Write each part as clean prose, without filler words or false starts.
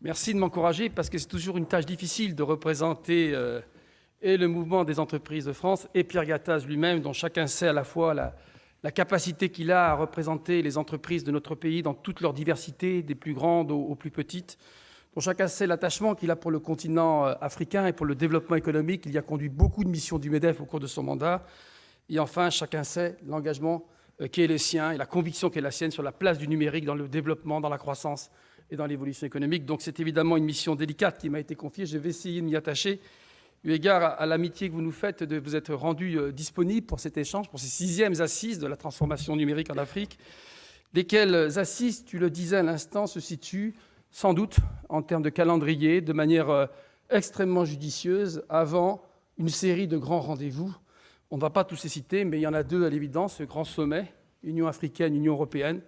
Merci de m'encourager parce que c'est toujours une tâche difficile de représenter et le mouvement des entreprises de France et Pierre Gattaz lui-même, dont chacun sait à la fois la capacité qu'il a à représenter les entreprises de notre pays dans toute leur diversité, des plus grandes aux plus petites, dont chacun sait l'attachement qu'il a pour le continent africain et pour le développement économique. Il y a conduit beaucoup de missions du MEDEF au cours de son mandat. Et enfin, chacun sait l'engagement qui est le sien et la conviction qui est la sienne sur la place du numérique dans le développement, dans la croissance et dans l'évolution économique. Donc c'est évidemment une mission délicate qui m'a été confiée. Je vais essayer de m'y attacher, eu égard à l'amitié que vous nous faites de vous être rendu disponible pour cet échange, pour ces 6e assises de la transformation numérique en Afrique, lesquelles assises, tu le disais à l'instant, se situent sans doute en termes de calendrier, de manière extrêmement judicieuse, avant une série de grands rendez-vous. On ne va pas tous les citer, mais il y en a deux à l'évidence, ce grand sommet, Union africaine, Union européenne,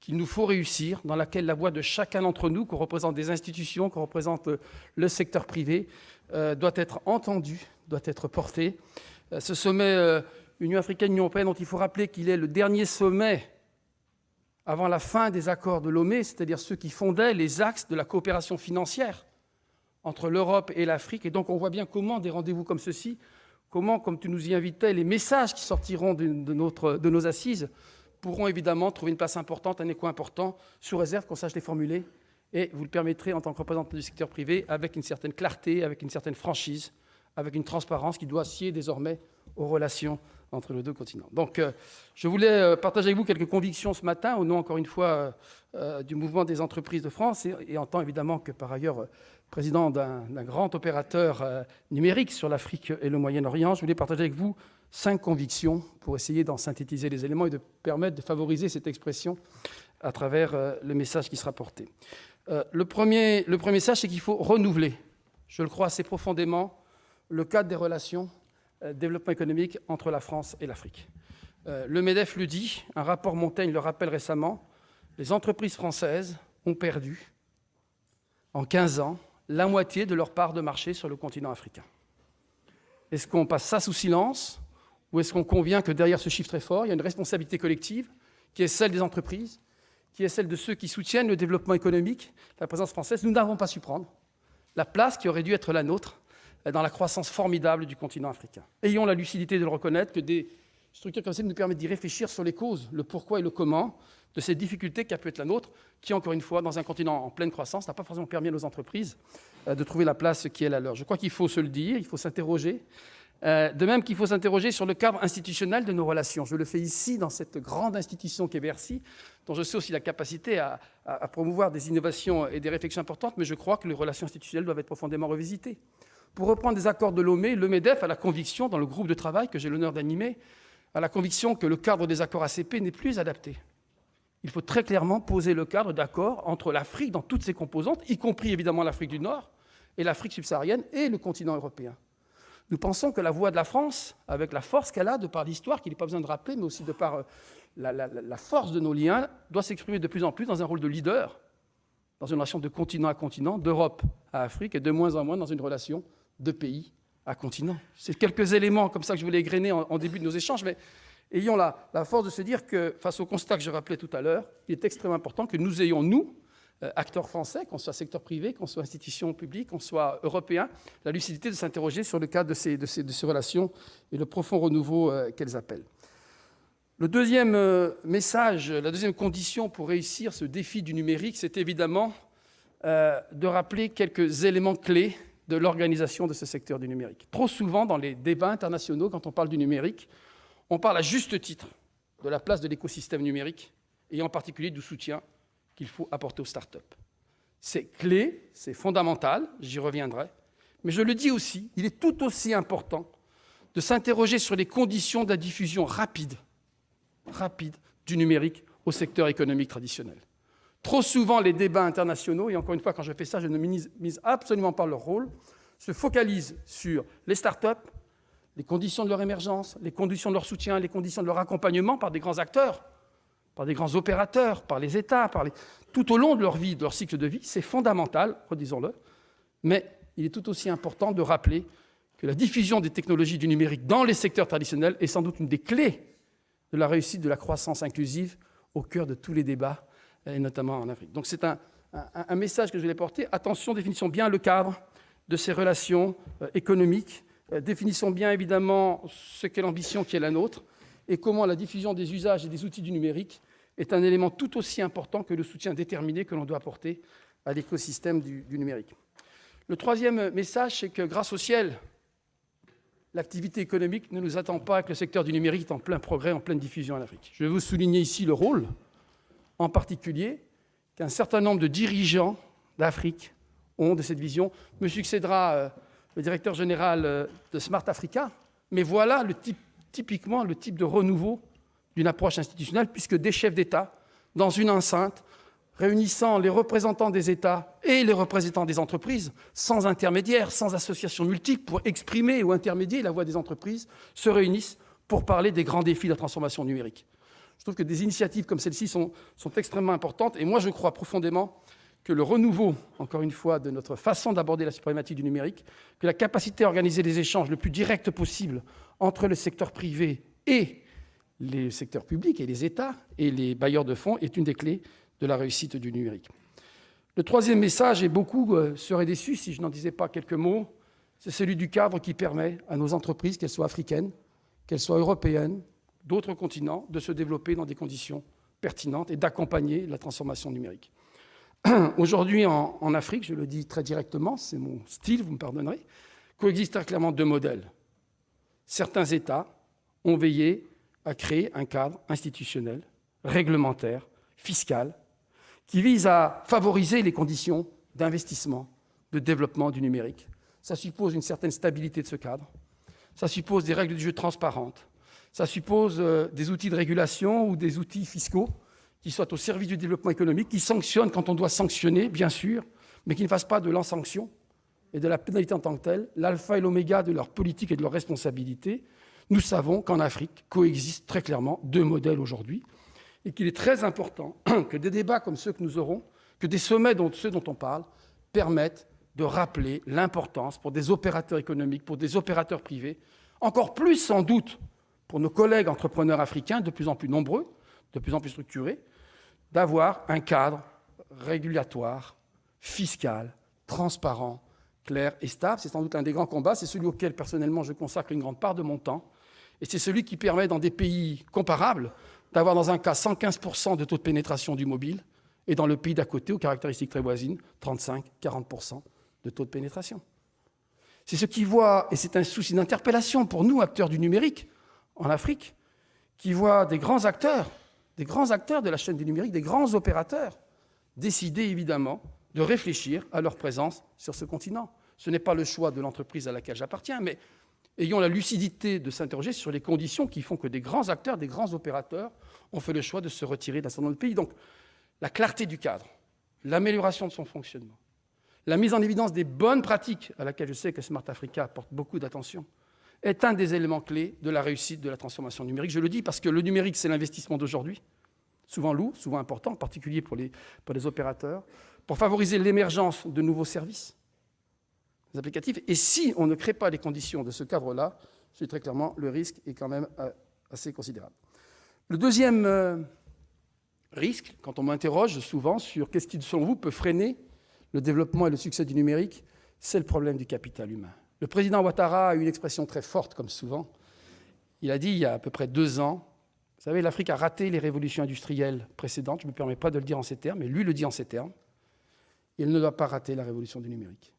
qu'il nous faut réussir, dans laquelle la voix de chacun d'entre nous, qu'on représente des institutions, qu'on représente le secteur privé, doit être entendue, doit être portée. Ce sommet Union africaine, Union européenne, dont il faut rappeler qu'il est le dernier sommet avant la fin des accords de Lomé, c'est-à-dire ceux qui fondaient les axes de la coopération financière entre l'Europe et l'Afrique. Et donc on voit bien comment des rendez-vous comme ceux-ci, comment, comme tu nous y invitais, les messages qui sortiront de nos assises pourront évidemment trouver une place importante, un écho important, sous réserve qu'on sache les formuler. Et vous le permettrez en tant que représentant du secteur privé, avec une certaine clarté, avec une certaine franchise, avec une transparence qui doit sied désormais aux relations entre nos deux continents. Donc, je voulais partager avec vous quelques convictions ce matin, au nom, encore une fois, du mouvement des entreprises de France, et en tant évidemment que, par ailleurs, président d'un grand opérateur numérique sur l'Afrique et le Moyen-Orient. Je voulais partager avec vous 5 convictions pour essayer d'en synthétiser les éléments et de permettre de favoriser cette expression à travers le message qui sera porté. Le premier message, c'est qu'il faut renouveler, je le crois assez profondément, le cadre des relations développement économique entre la France et l'Afrique. Le MEDEF le dit, un rapport Montaigne le rappelle récemment, les entreprises françaises ont perdu, en 15 ans, la moitié de leur part de marché sur le continent africain. Est-ce qu'on passe ça sous silence, ou est-ce qu'on convient que derrière ce chiffre très fort, il y a une responsabilité collective, qui est celle des entreprises, qui est celle de ceux qui soutiennent le développement économique, la présence française. Nous n'avons pas su prendre la place qui aurait dû être la nôtre dans la croissance formidable du continent africain. Ayons la lucidité de le reconnaître, que des structures comme ça nous permettent d'y réfléchir sur les causes, le pourquoi et le comment de cette difficulté qui a pu être la nôtre, qui, encore une fois, dans un continent en pleine croissance, n'a pas forcément permis à nos entreprises de trouver la place qui est la leur. Je crois qu'il faut se le dire, il faut s'interroger. De même qu'il faut s'interroger sur le cadre institutionnel de nos relations. Je le fais ici, dans cette grande institution qu'est Bercy, dont je sais aussi la capacité à promouvoir des innovations et des réflexions importantes, mais je crois que les relations institutionnelles doivent être profondément revisitées. Pour reprendre des accords de Lomé, le MEDEF a la conviction, dans le groupe de travail que j'ai l'honneur d'animer, a la conviction que le cadre des accords ACP n'est plus adapté. Il faut très clairement poser le cadre d'accord entre l'Afrique dans toutes ses composantes, y compris évidemment l'Afrique du Nord, et l'Afrique subsaharienne et le continent européen. Nous pensons que la voix de la France, avec la force qu'elle a, de par l'histoire, qu'il n'est pas besoin de rappeler, mais aussi de par la force de nos liens, doit s'exprimer de plus en plus dans un rôle de leader, dans une relation de continent à continent, d'Europe à Afrique, et de moins en moins dans une relation de pays à continent. C'est quelques éléments comme ça que je voulais égrener en début de nos échanges, mais ayons la force de se dire que, face au constat que je rappelais tout à l'heure, il est extrêmement important que nous ayons, nous, acteurs français, qu'on soit secteur privé, qu'on soit institution publique, qu'on soit européen, la lucidité de s'interroger sur le cadre de ces relations et le profond renouveau qu'elles appellent. Le deuxième message, la deuxième condition pour réussir ce défi du numérique, c'est évidemment de rappeler quelques éléments clés de l'organisation de ce secteur du numérique. Trop souvent, dans les débats internationaux, quand on parle du numérique, on parle à juste titre de la place de l'écosystème numérique et en particulier du soutien qu'il faut apporter aux startups. C'est clé, c'est fondamental, j'y reviendrai, mais je le dis aussi, il est tout aussi important de s'interroger sur les conditions de la diffusion rapide du numérique au secteur économique traditionnel. Trop souvent, les débats internationaux, et encore une fois, quand je fais ça, je ne mise absolument pas leur rôle, se focalisent sur les startups, les conditions de leur émergence, les conditions de leur soutien, les conditions de leur accompagnement par des grands acteurs, par des grands opérateurs, par les États, tout au long de leur vie, de leur cycle de vie. C'est fondamental, redisons-le, mais il est tout aussi important de rappeler que la diffusion des technologies du numérique dans les secteurs traditionnels est sans doute une des clés de la réussite de la croissance inclusive au cœur de tous les débats, et notamment en Afrique. Donc c'est un un message que je voulais porter. Attention, définissons bien le cadre de ces relations économiques. Définissons bien, évidemment, ce qu'est l'ambition qui est la nôtre et comment la diffusion des usages et des outils du numérique est un élément tout aussi important que le soutien déterminé que l'on doit apporter à l'écosystème du numérique. Le troisième message, c'est que grâce au ciel, l'activité économique ne nous attend pas, que le secteur du numérique est en plein progrès, en pleine diffusion en Afrique. Je veux vous souligner ici le rôle, en particulier, qu'un certain nombre de dirigeants d'Afrique ont de cette vision. Me succédera le directeur général de Smart Africa, mais voilà typiquement le type de renouveau d'une approche institutionnelle, puisque des chefs d'État, dans une enceinte, réunissant les représentants des États et les représentants des entreprises, sans intermédiaire, sans associations multiples, pour exprimer ou intermédier la voix des entreprises, se réunissent pour parler des grands défis de la transformation numérique. Je trouve que des initiatives comme celle-ci sont extrêmement importantes, et moi je crois profondément que le renouveau, encore une fois, de notre façon d'aborder la problématique du numérique, que la capacité à organiser des échanges le plus directs possible entre le secteur privé et les secteurs publics et les États et les bailleurs de fonds est une des clés de la réussite du numérique. Le troisième message, et beaucoup seraient déçus si je n'en disais pas quelques mots, c'est celui du cadre qui permet à nos entreprises, qu'elles soient africaines, qu'elles soient européennes, d'autres continents, de se développer dans des conditions pertinentes et d'accompagner la transformation numérique. Aujourd'hui, en Afrique, je le dis très directement, c'est mon style, vous me pardonnerez, coexistent très clairement deux modèles. Certains États ont veillé à créer un cadre institutionnel, réglementaire, fiscal, qui vise à favoriser les conditions d'investissement, de développement du numérique. Ça suppose une certaine stabilité de ce cadre, ça suppose des règles du jeu transparentes, ça suppose des outils de régulation ou des outils fiscaux qui soient au service du développement économique, qui sanctionnent quand on doit sanctionner, bien sûr, mais qui ne fassent pas de l'en-sanction et de la pénalité en tant que telle l'alpha et l'oméga de leur politique et de leur responsabilité. Nous savons qu'en Afrique coexistent très clairement deux modèles aujourd'hui, et qu'il est très important que des débats comme ceux que nous aurons, que des sommets ceux dont on parle, permettent de rappeler l'importance pour des opérateurs économiques, pour des opérateurs privés, encore plus sans doute pour nos collègues entrepreneurs africains, de plus en plus nombreux, de plus en plus structurés, d'avoir un cadre régulatoire, fiscal, transparent, clair et stable. C'est sans doute un des grands combats, c'est celui auquel personnellement je consacre une grande part de mon temps, et c'est celui qui permet dans des pays comparables d'avoir dans un cas 115% de taux de pénétration du mobile, et dans le pays d'à côté, aux caractéristiques très voisines, 35-40% de taux de pénétration. C'est ce qui voit, et c'est un souci d'interpellation pour nous, acteurs du numérique en Afrique, qui voient des grands acteurs de la chaîne du numérique, des grands opérateurs, décider évidemment de réfléchir à leur présence sur ce continent. Ce n'est pas le choix de l'entreprise à laquelle j'appartiens, mais ayons la lucidité de s'interroger sur les conditions qui font que des grands acteurs, des grands opérateurs ont fait le choix de se retirer d'un certain nombre de pays. Donc, la clarté du cadre, l'amélioration de son fonctionnement, la mise en évidence des bonnes pratiques, à laquelle je sais que Smart Africa porte beaucoup d'attention, est un des éléments clés de la réussite de la transformation numérique. Je le dis parce que le numérique, c'est l'investissement d'aujourd'hui, souvent lourd, souvent important, en particulier pour les opérateurs, pour favoriser l'émergence de nouveaux services applicatifs. Et si on ne crée pas les conditions de ce cadre-là, je dis très clairement, le risque est quand même assez considérable. Le deuxième risque, quand on m'interroge souvent sur qu'est-ce qui, selon vous, peut freiner le développement et le succès du numérique, c'est le problème du capital humain. Le président Ouattara a eu une expression très forte, comme souvent. Il a dit, il y a à peu près 2 ans, vous savez, l'Afrique a raté les révolutions industrielles précédentes, je ne me permets pas de le dire en ces termes, mais lui le dit en ces termes. Il ne doit pas rater la révolution du numérique.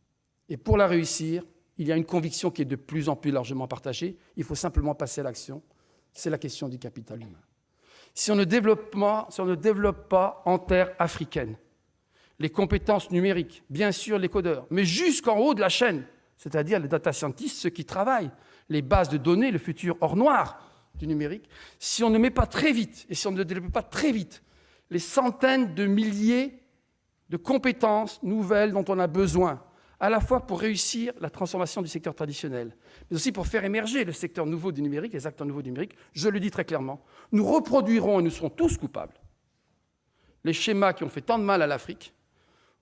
Et pour la réussir, il y a une conviction qui est de plus en plus largement partagée, il faut simplement passer à l'action, c'est la question du capital humain. Si on ne développe pas en terre africaine les compétences numériques, bien sûr les codeurs, mais jusqu'en haut de la chaîne, c'est-à-dire les data scientists, ceux qui travaillent, les bases de données, le futur or noir du numérique, si on ne met pas très vite, et si on ne développe pas très vite, les centaines de milliers de compétences nouvelles dont on a besoin, à la fois pour réussir la transformation du secteur traditionnel, mais aussi pour faire émerger le secteur nouveau du numérique, les acteurs nouveaux du numérique, je le dis très clairement, nous reproduirons, et nous serons tous coupables, les schémas qui ont fait tant de mal à l'Afrique,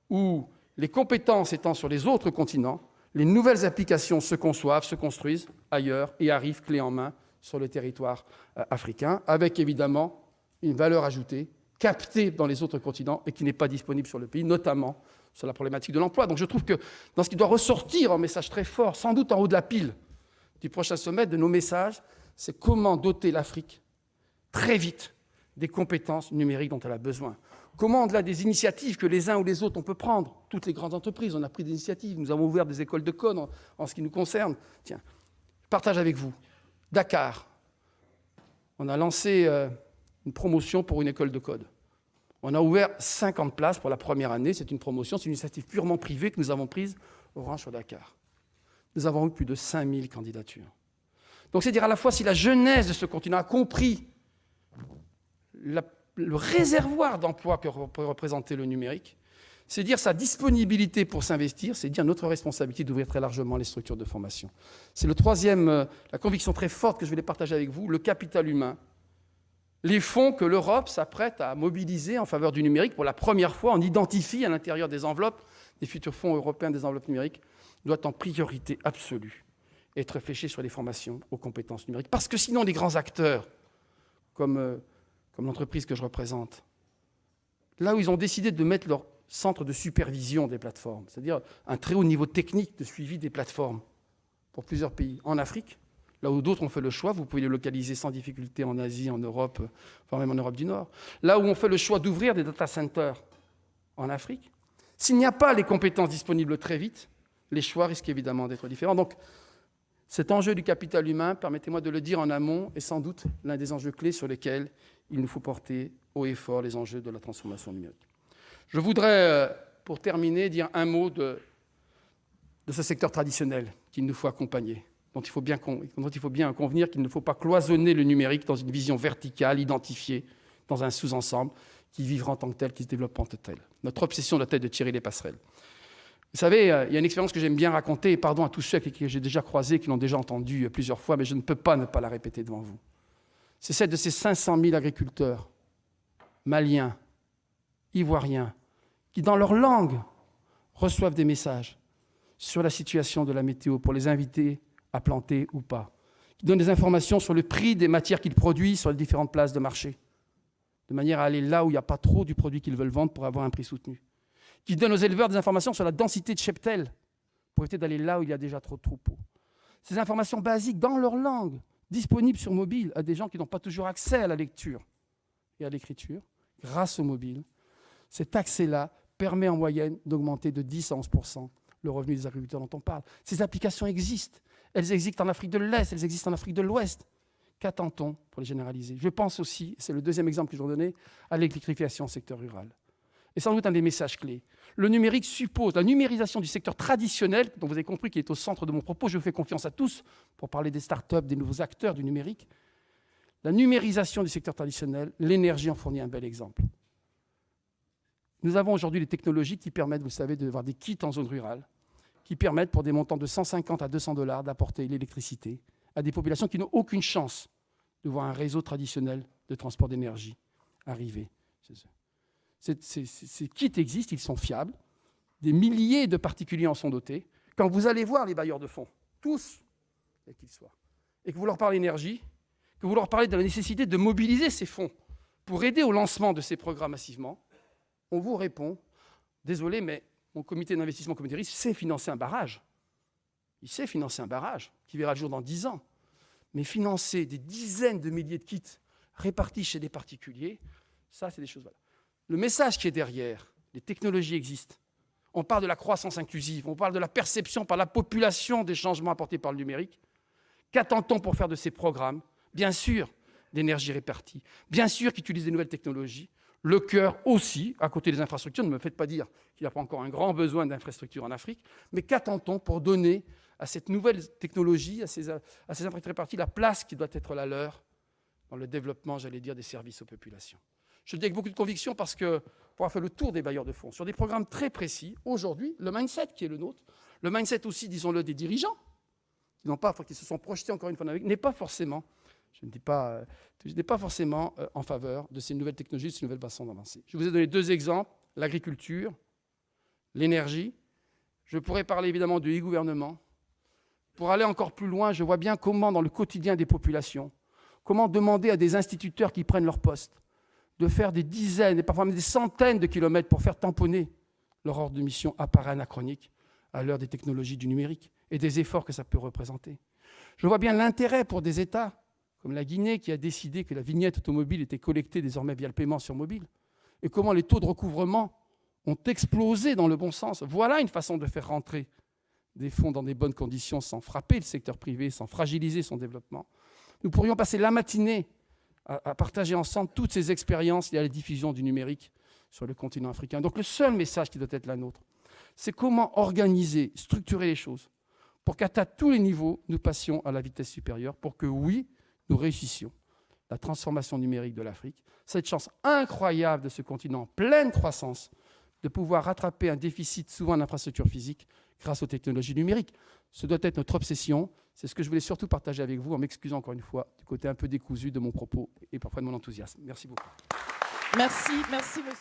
où les compétences étant sur les autres continents, les nouvelles applications se conçoivent, se construisent ailleurs et arrivent clé en main sur le territoire africain, avec évidemment une valeur ajoutée capté dans les autres continents et qui n'est pas disponible sur le pays, notamment sur la problématique de l'emploi. Donc je trouve que dans ce qui doit ressortir en message très fort, sans doute en haut de la pile du prochain sommet, de nos messages, c'est comment doter l'Afrique très vite des compétences numériques dont elle a besoin. Comment, au-delà des initiatives que les uns ou les autres on peut prendre, toutes les grandes entreprises, on a pris des initiatives, nous avons ouvert des écoles de code en ce qui nous concerne. Tiens, je partage avec vous. Dakar, on a lancé une promotion pour une école de code. On a ouvert 50 places pour la première année. C'est une promotion, c'est une initiative purement privée que nous avons prise Orange sur Dakar. Nous avons eu plus de 5000 candidatures. Donc c'est dire à la fois si la jeunesse de ce continent a compris le réservoir d'emplois que peut représenter le numérique, c'est dire sa disponibilité pour s'investir, c'est dire notre responsabilité d'ouvrir très largement les structures de formation. C'est le troisième, la conviction très forte que je voulais partager avec vous, le capital humain. Les fonds que l'Europe s'apprête à mobiliser en faveur du numérique, pour la première fois, on identifie à l'intérieur des enveloppes, des futurs fonds européens des enveloppes numériques, doit en priorité absolue être réfléchi sur les formations aux compétences numériques. Parce que sinon, les grands acteurs, comme l'entreprise que je représente, là où ils ont décidé de mettre leur centre de supervision des plateformes, c'est-à-dire un très haut niveau technique de suivi des plateformes pour plusieurs pays, en Afrique, là où d'autres ont fait le choix, vous pouvez les localiser sans difficulté en Asie, en Europe, voire même en Europe du Nord. Là où on fait le choix d'ouvrir des data centers en Afrique, s'il n'y a pas les compétences disponibles très vite, les choix risquent évidemment d'être différents. Donc, cet enjeu du capital humain, permettez-moi de le dire en amont, est sans doute l'un des enjeux clés sur lesquels il nous faut porter haut et fort les enjeux de la transformation numérique. Je voudrais, pour terminer, dire un mot de ce secteur traditionnel qu'il nous faut accompagner, dont il faut bien convenir qu'il ne faut pas cloisonner le numérique dans une vision verticale, identifiée, dans un sous-ensemble, qui vivra en tant que tel, qui se développe en tant que tel. Notre obsession doit être de tirer les passerelles. Vous savez, il y a une expérience que j'aime bien raconter, et pardon à tous ceux que j'ai déjà croisés, qui l'ont déjà entendue plusieurs fois, mais je ne peux pas ne pas la répéter devant vous. C'est celle de ces 500 000 agriculteurs maliens, ivoiriens, qui, dans leur langue, reçoivent des messages sur la situation de la météo pour les inviter à planter ou pas, qui donnent des informations sur le prix des matières qu'ils produisent sur les différentes places de marché, de manière à aller là où il n'y a pas trop du produit qu'ils veulent vendre pour avoir un prix soutenu, qui donnent aux éleveurs des informations sur la densité de cheptel pour éviter d'aller là où il y a déjà trop de troupeaux. Ces informations basiques dans leur langue, disponibles sur mobile à des gens qui n'ont pas toujours accès à la lecture et à l'écriture, grâce au mobile. Cet accès-là permet en moyenne d'augmenter de 10 à 11% le revenu des agriculteurs dont on parle. Ces applications existent. Elles existent en Afrique de l'Est, elles existent en Afrique de l'Ouest. Qu'attend-on pour les généraliser? Je pense aussi, c'est le deuxième exemple que je vais donner, à l'électrification au secteur rural. Et sans doute un des messages clés. Le numérique suppose la numérisation du secteur traditionnel, dont vous avez compris qu'il est au centre de mon propos. Je vous fais confiance à tous pour parler des start-up, des nouveaux acteurs du numérique. La numérisation du secteur traditionnel, l'énergie en fournit un bel exemple. Nous avons aujourd'hui des technologies qui permettent, vous savez, d'avoir des kits en zone rurale, qui permettent, pour des montants de 150 à 200 $, d'apporter l'électricité à des populations qui n'ont aucune chance de voir un réseau traditionnel de transport d'énergie arriver chez eux. Ces kits existent, ils sont fiables. Des milliers de particuliers en sont dotés. Quand vous allez voir les bailleurs de fonds, tous, quels qu'ils soient, et que vous leur parlez énergie, que vous leur parlez de la nécessité de mobiliser ces fonds pour aider au lancement de ces programmes massivement, on vous répond, désolé, mais mon comité d'investissement comité de risque sait financer un barrage. Il sait financer un barrage qui verra le jour dans 10 ans. Mais financer des dizaines de milliers de kits répartis chez des particuliers, ça, c'est des choses... Voilà. Le message qui est derrière, les technologies existent. On parle de la croissance inclusive, on parle de la perception par la population des changements apportés par le numérique. Qu'attend-on pour faire de ces programmes? Bien sûr, d'énergie répartie, bien sûr qu'ils utilisent des nouvelles technologies. Le cœur aussi, à côté des infrastructures, ne me faites pas dire qu'il n'y a pas encore un grand besoin d'infrastructures en Afrique, mais qu'attend-on pour donner à cette nouvelle technologie, à ces infrastructures réparties, la place qui doit être la leur dans le développement, j'allais dire, des services aux populations? Je le dis avec beaucoup de conviction parce que, pour avoir fait le tour des bailleurs de fonds, sur des programmes très précis, aujourd'hui, le mindset qui est le nôtre, le mindset aussi, disons-le, des dirigeants, qui se sont projetés encore une fois dans n'est pas forcément, je n'ai pas forcément en faveur de ces nouvelles technologies, de ces nouvelles façons d'avancer. Je vous ai donné deux exemples, l'agriculture, l'énergie. Je pourrais parler évidemment du e-gouvernement. Pour aller encore plus loin, je vois bien comment, dans le quotidien des populations, comment demander à des instituteurs qui prennent leur poste de faire des dizaines et parfois même des centaines de kilomètres pour faire tamponner leur ordre de mission apparaît anachronique à l'heure des technologies du numérique et des efforts que ça peut représenter. Je vois bien l'intérêt pour des États comme la Guinée qui a décidé que la vignette automobile était collectée désormais via le paiement sur mobile et comment les taux de recouvrement ont explosé dans le bon sens. Voilà une façon de faire rentrer des fonds dans des bonnes conditions sans frapper le secteur privé, sans fragiliser son développement. Nous pourrions passer la matinée à partager ensemble toutes ces expériences liées à la diffusion du numérique sur le continent africain. Donc le seul message qui doit être la nôtre, c'est comment organiser, structurer les choses pour qu'à tous les niveaux, nous passions à la vitesse supérieure, pour que, oui, nous réussissions la transformation numérique de l'Afrique, cette chance incroyable de ce continent en pleine croissance, de pouvoir rattraper un déficit souvent en infrastructure physique grâce aux technologies numériques. Ce doit être notre obsession. C'est ce que je voulais surtout partager avec vous, en m'excusant encore une fois du côté un peu décousu de mon propos et parfois de mon enthousiasme. Merci beaucoup. Merci, merci monsieur.